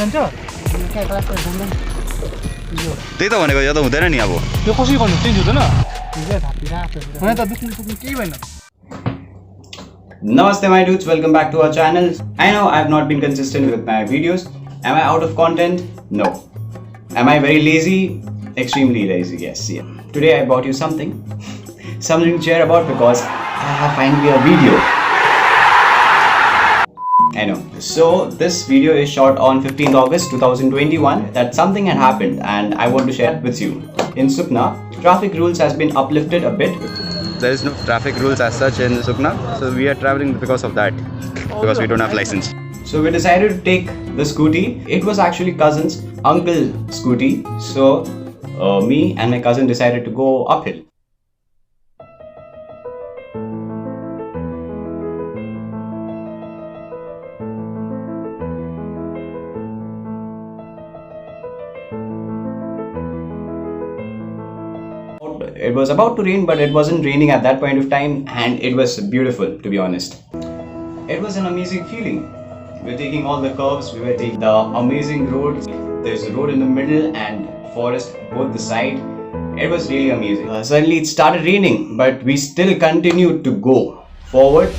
जान्छ क्या क्लास घुम्दैन त्यही त भनेको यो त हुँदैन नि अब त्यो कसरी गर्नु चेन्ज हुँदैन हिजो थापी राख्यो हैन त दुख्नु केही भएन Namaste my dudes, welcome back to our channel. I know I have not been consistent with my videos. Am I out of content? No. Am I very lazy? Extremely lazy, yes. Yeah. Today I brought you something to cheer about because I have finally a video. I know. So this video is shot on 15th August 2021 that something had happened and I want to share it with you. In Sukna, traffic rules has been uplifted a bit. There is no traffic rules as such in Sukna, so we are traveling because of that, because we don't have license. So we decided to take the scooty. It was actually cousin's uncle scooty. So me and my cousin decided to go uphill. It was about to rain, but it wasn't raining at that point of time, and it was beautiful, to be honest. It was an amazing feeling. We were taking all the curves, we were taking the amazing roads. There's a road in the middle and forest both the side. It was really amazing. Suddenly it started raining, but we still continued to go forward.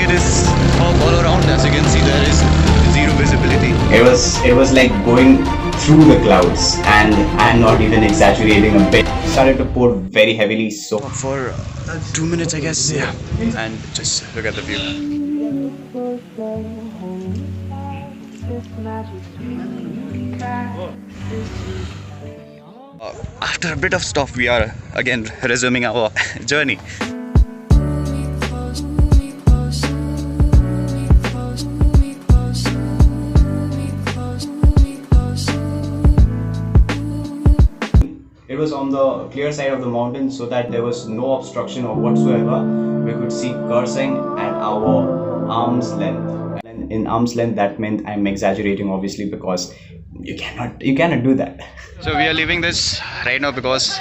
It is all around. As you can see, there is zero visibility. It was like going through the clouds, and I'm not even exaggerating a bit. It started to pour very heavily, so For 2 minutes, I guess, yeah. And just look at the view. After a bit of stop, we are again resuming our journey. it was on the clear side of the mountain, so that there was no obstruction or whatsoever. We could see cursing at our arm's length. And in arm's length, that meant I'm exaggerating, obviously, because you cannot do that. So we are leaving this right now because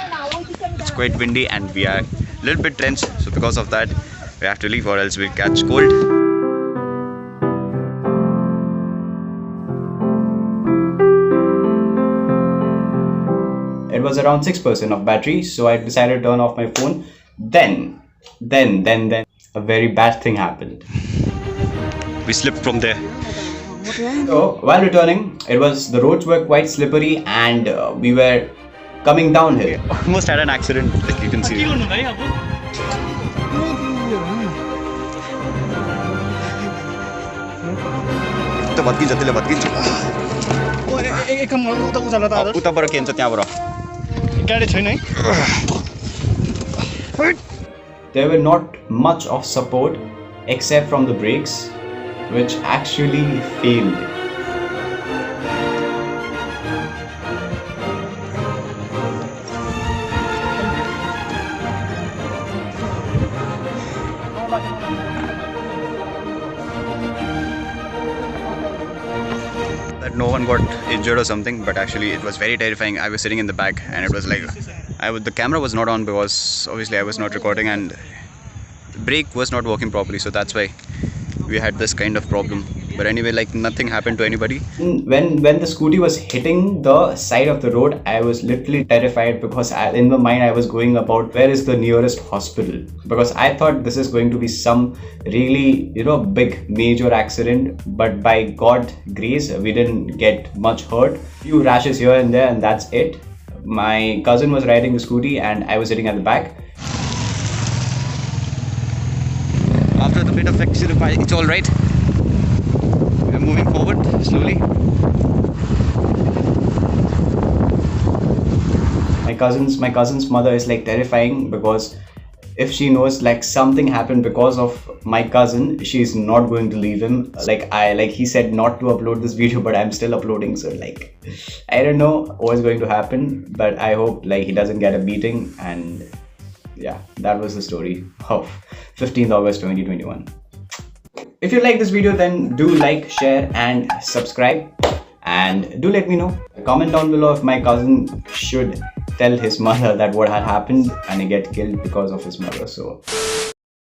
it's quite windy and we are a little bit drenched. So because of that, we have to leave or else we'll catch cold. It was around 6% of battery, so I decided to turn off my phone. Then a very bad thing happened. We slipped from there. So while returning, the roads were quite slippery and we were coming downhill. Almost had an accident, like you can see. तो भत्किन्छ त्यसले भत्किन्छ एक काम गर्नु उता उचाल्ला त आदर्श उताबाट के हुन्छ त्यहाँबाट गाडी छैन है There were not much of support except from the brakes, which actually failed. That no one got injured or something, but actually it was very terrifying. I was sitting in the back and it was like the camera was not on because obviously I was not recording and the brake was not working properly, so that's why we had this kind of problem. But anyway, like nothing happened to anybody. When the scooty was hitting the side of the road, I was literally terrified because in my mind I was going about where is the nearest hospital, because I thought this is going to be some really big major accident. But by God's grace, we didn't get much hurt. Few rashes here and there, and that's it. My cousin was riding the scooty and I was sitting at the back. After the bit of accident, it's all right. We're moving forward slowly. My cousin's mother is like terrifying because if she knows like something happened because of my cousin, she's not going to leave him. He said not to upload this video, but I'm still uploading. So like, I don't know what's going to happen, but I hope like he doesn't get a beating. And yeah, that was the story of 15th August 2021. If you like this video, then do like, share and subscribe, and do let me know. Comment down below if my cousin should tell his mother that what had happened and he get killed because of his mother. So